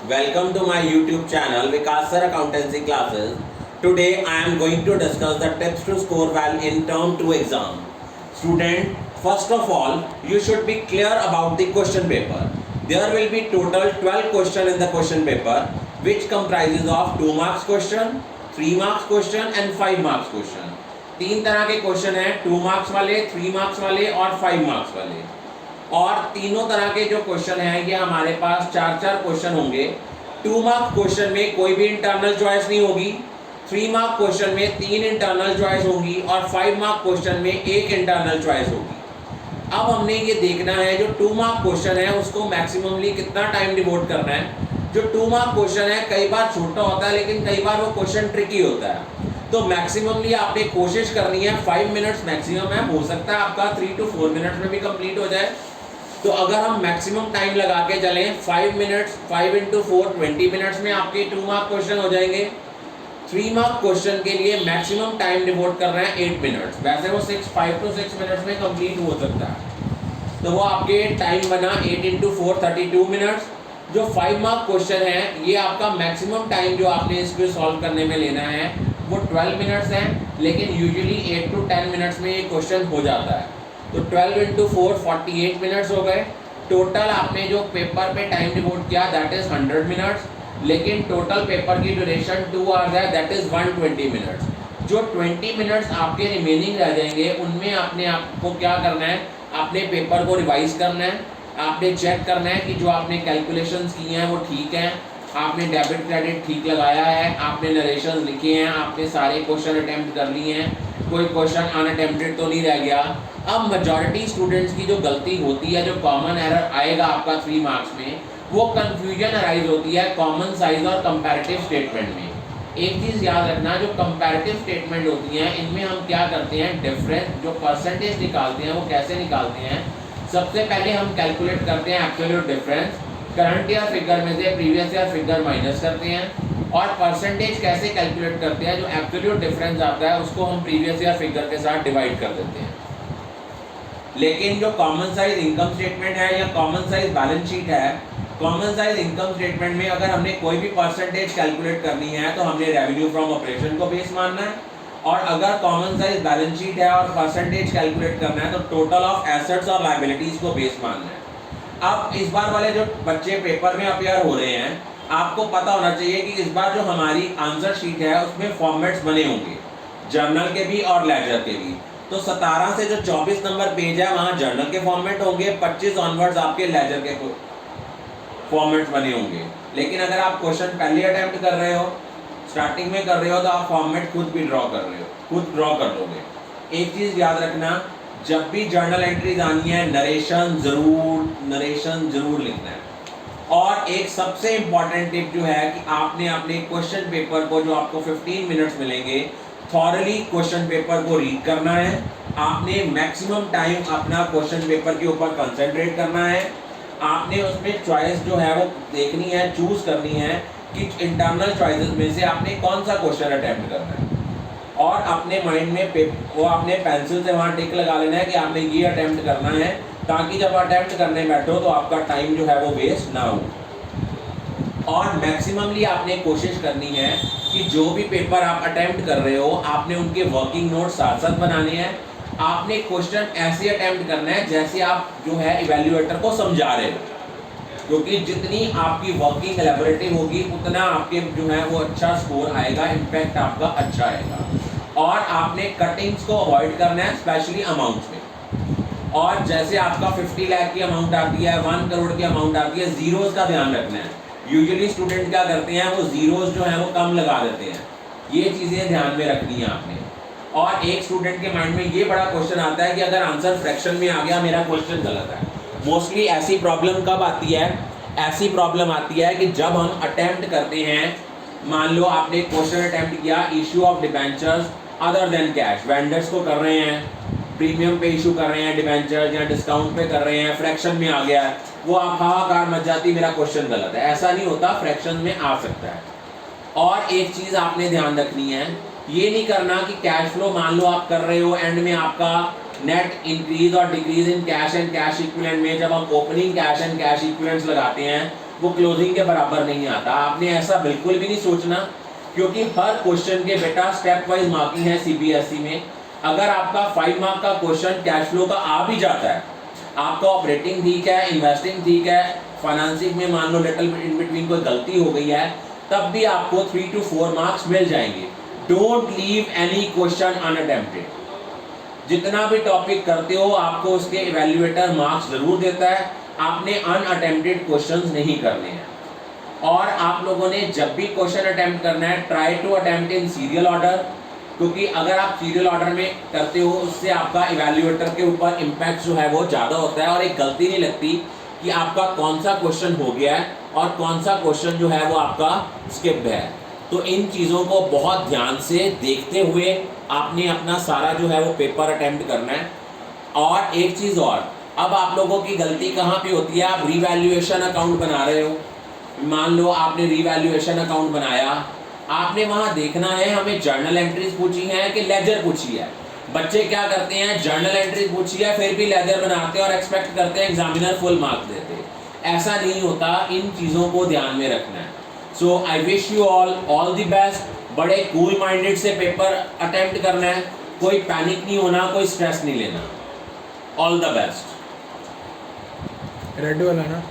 Welcome to my YouTube channel Vikas Sir Accountancy Classes. Today I am going to discuss the tips to score well in Term 2 exam. Student, first of all, you should be clear about the question paper. There will be total 12 questions in the question paper, which comprises of 2 marks question, 3 marks question and 5 marks question. तीन तरह के question हैं, 2 marks वाले, 3 marks वाले और 5 marks वाले। और तीनों तरह के जो क्वेश्चन हैं ये हमारे पास 4-4 क्वेश्चन होंगे। 2 मार्क क्वेश्चन में कोई भी इंटरनल चॉइस नहीं होगी, 3 मार्क क्वेश्चन में 3 इंटरनल चॉइस होगी और 5 मार्क क्वेश्चन में 1 इंटरनल चॉइस होगी। अब हमने ये देखना है जो 2 मार्क क्वेश्चन है उसको मैक्सिममली कितना टाइम डिवोट करना है। जो 2 मार्क क्वेश्चन है कई बार छोटा होता है लेकिन कई बार वो क्वेश्चन ट्रिकी होता है, तो मैक्सिममली आपने कोशिश करनी है 5 मिनट्स मैक्सिमम है, हो सकता है आपका 3 to 4 मिनट्स में भी कंप्लीट हो जाए। तो अगर हम मैक्सिमम टाइम लगा के चलें 5 मिनट्स, 5 into 4 20 मिनट्स में आपके 2 मार्क क्वेश्चन हो जाएंगे। 3 मार्क क्वेश्चन के लिए मैक्सिमम टाइम डिवोट कर रहे हैं 8 मिनट्स, वैसे वो 5 to 6 मिनट्स में कंप्लीट हो सकता है, तो वो आपके टाइम बना 8 into 4 32 मिनट्स। जो 5 मार्क क्वेश्चन है ये आपका मैक्सिमम टाइम जो आपने इसको सॉल्व करने में लेना है वो 12 मिनट्स है, लेकिन यूजुअली 8 to 10 मिनट्स में ये क्वेश्चन हो जाता है। तो 12 into 4 48 मिनट्स हो गए। टोटल आपने जो पेपर पे टाइम डिवोट किया दैट इज 100 मिनट्स, लेकिन टोटल पेपर की ड्यूरेशन 2 आवर्स है, दैट इज 120 मिनट्स। जो 20 मिनट्स आपके रिमेनिंग रह जाएंगे उनमें आपने आपको क्या करना है, अपने पेपर को रिवाइज करना है, आपने चेक करना है कि जो आपने कैलकुलेशंस किए हैं वो ठीक हैं, आपने डेबिट क्रेडिट ठीक लगाया है, आपने नरेशंस लिखे हैं, आपने सारे क्वेश्चन अटेम्प्ट कर लिए हैं, कोई क्वेश्चन अनअटेम्प्टेड तो नहीं रह गया। अब मेजॉरिटी स्टूडेंट्स की जो गलती होती है, जो कॉमन एरर आएगा आपका 3 मार्क्स में, वो कंफ्यूजन अराइज होती है कॉमन साइज और कंपैरेटिव स्टेटमेंट में। एक चीज़ याद रखना, जो कंपैरेटिव स्टेटमेंट होती हैं इनमें हम क्या करते हैं, डिफरेंस जो परसेंटेज निकालते हैं वो कैसे निकालते हैं। सबसे पहले हम कैलकुलेट करते हैं absolute difference, current year figure में से प्रीवियस ईयर फिगर माइनस करते हैं, और परसेंटेज कैसे कैलकुलेट करते हैं, जो एब्सोल्यूट डिफरेंस आता है उसको हम प्रीवियस ईयर फिगर के साथ डिवाइड कर देते हैं। लेकिन जो कॉमन साइज इनकम स्टेटमेंट है या कॉमन साइज बैलेंस शीट है, कॉमन साइज इनकम स्टेटमेंट में अगर हमने कोई भी परसेंटेज कैलकुलेट करनी है तो हमने रेवेन्यू फ्रॉम ऑपरेशन को बेस मानना है, और अगर कॉमन साइज बैलेंस शीट है और परसेंटेज कैलकुलेट करना है तो टोटल ऑफ एसेट्स और लायबिलिटीज को बेस मानना है। अब इस बार वाले जो बच्चे पेपर में अपेयर हो रहे हैं, आपको पता होना चाहिए कि इस बार जो हमारी आंसर शीट है उसमें फॉर्मेट्स बने होंगे, जर्नल के भी और लेजर के भी। तो 17 से जो 24 नंबर पेज है वहाँ जर्नल के फॉर्मेट होंगे, 25 ऑनवर्ड्स आपके लेजर के फॉर्मेट्स बने होंगे। लेकिन अगर आप क्वेश्चन पहले अटेम्प्ट कर रहे हो, स्टार्टिंग में कर रहे हो, तो आप फॉर्मेट खुद भी ड्रॉ कर रहे हो, खुद ड्रॉ कर लोगे। एक चीज़ याद रखना, जब भी जर्नल एंट्रीज आनी है नरेशन जरूर लिखना है। और एक सबसे इम्पॉर्टेंट टिप जो है कि आपने अपने क्वेश्चन पेपर को, जो आपको 15 मिनट्स मिलेंगे, थॉरली क्वेश्चन पेपर को रीड करना है। आपने मैक्सिमम टाइम अपना क्वेश्चन पेपर के ऊपर कंसंट्रेट करना है। आपने उसमें चॉइस जो है वो देखनी है, चूज करनी है कि इंटरनल चॉइसेस में से आपने कौन सा क्वेश्चन अटेम्प्ट करना है, और अपने माइंड में वो आपने पेंसिल से वहाँ टिक लगा लेना है कि आपने ये अटेम्प्ट करना है, ताकि जब अटेम्प्ट करने बैठो तो आपका टाइम जो है वो वेस्ट ना हो। और मैक्सिममली आपने कोशिश करनी है कि जो भी पेपर आप अटेम्प्ट कर रहे हो आपने उनके वर्किंग नोट साथ साथ बनाने हैं। आपने क्वेश्चन ऐसे अटेम्प्ट करना है जैसे आप जो है इवैल्यूएटर को समझा रहे हो, क्योंकि जितनी आपकी वर्किंग एलैबोरेटिव होगी उतना आपके जो है वो अच्छा स्कोर आएगा, इम्पैक्ट आपका अच्छा आएगा। और आपने कटिंग्स को अवॉइड करना है, स्पेशली अमाउंट्स में। और जैसे आपका 50 लाख की अमाउंट आती है, 1 करोड़ की अमाउंट आती है, जीरोस का ध्यान रखना है। यूजुअली स्टूडेंट क्या करते हैं, वो जीरोस जो है वो कम लगा देते हैं, ये चीज़ें ध्यान में रखनी है आपने। और एक स्टूडेंट के माइंड में ये बड़ा क्वेश्चन आता है कि अगर आंसर फ्रैक्शन में आ गया मेरा क्वेश्चन गलत है। मोस्टली ऐसी प्रॉब्लम कब आती है, ऐसी प्रॉब्लम आती है कि जब हम अटेम्प्ट करते हैं, मान लो आपने क्वेश्चन अटेम्प्ट किया, issue of debentures other than cash, vendors को कर रहे हैं, प्रीमियम पे इशू कर रहे हैं डिबेंचर्स या डिस्काउंट पे कर रहे हैं, फ्रैक्शन में आ गया है, वो आप हाहाकार मच जाती मेरा क्वेश्चन गलत है। ऐसा नहीं होता, फ्रैक्शन में आ सकता है। और एक चीज़ आपने ध्यान रखनी है, ये नहीं करना कि कैश फ्लो मान लो आप कर रहे हो, एंड में आपका नेट इंक्रीज और decrease in cash and cash equivalent में जब हम opening cash and cash equivalents लगाते हैं वो क्लोजिंग के बराबर नहीं आता। आपने ऐसा बिल्कुल भी नहीं सोचना, क्योंकि हर क्वेश्चन के बेटा स्टेप वाइज मार्किंग है सीबीएसई में। अगर आपका 5 मार्क का क्वेश्चन कैश फ्लो का आ भी जाता है, आपका ऑपरेटिंग ठीक है, इन्वेस्टिंग ठीक है, फाइनेंसिंग में मान लो लिटिल इन बिटवीन कोई गलती हो गई है, तब भी आपको 3 to 4 मार्क्स मिल जाएंगे। Don't leave any question unattempted. जितना भी टॉपिक करते हो आपको उसके इवैल्यूएटर मार्क्स जरूर देता है, आपने अनअटेम्प्टेड क्वेश्चंस नहीं करने हैं। और आप लोगों ने जब भी क्वेश्चन अटेम्प्ट करना है, try to attempt in serial order, क्योंकि अगर आप सीरियल ऑर्डर में करते हो उससे आपका इवैल्यूएटर के ऊपर इम्पैक्ट जो है वो ज़्यादा होता है, और एक गलती नहीं लगती कि आपका कौन सा क्वेश्चन हो गया है और कौन सा क्वेश्चन जो है वो आपका स्किप्ड है। तो इन चीज़ों को बहुत ध्यान से देखते हुए आपने अपना सारा जो है वो पेपर अटेम्प्ट करना है। और एक चीज़ और, अब आप लोगों की गलती कहाँ पे होती है, आप रीवैल्यूएशन अकाउंट बना रहे हो, मान लो आपने रीवैल्यूएशन अकाउंट बनाया, आपने वहाँ देखना है हमें जर्नल एंट्रीज पूछी हैं कि लेजर पूछी है। बच्चे क्या करते हैं, जर्नल एंट्रीज पूछी है फिर भी लेजर बनाते हैं और एक्सपेक्ट करते हैं एग्जामिनर फुल मार्क्स देते। ऐसा नहीं होता, इन चीज़ों को ध्यान में रखना है। So I wish you all the best. बड़े कूल माइंडेड से पेपर अटेम्प्ट करना है, कोई पैनिक नहीं होना, कोई स्ट्रेस नहीं लेना। All the best. रेड वाला ना।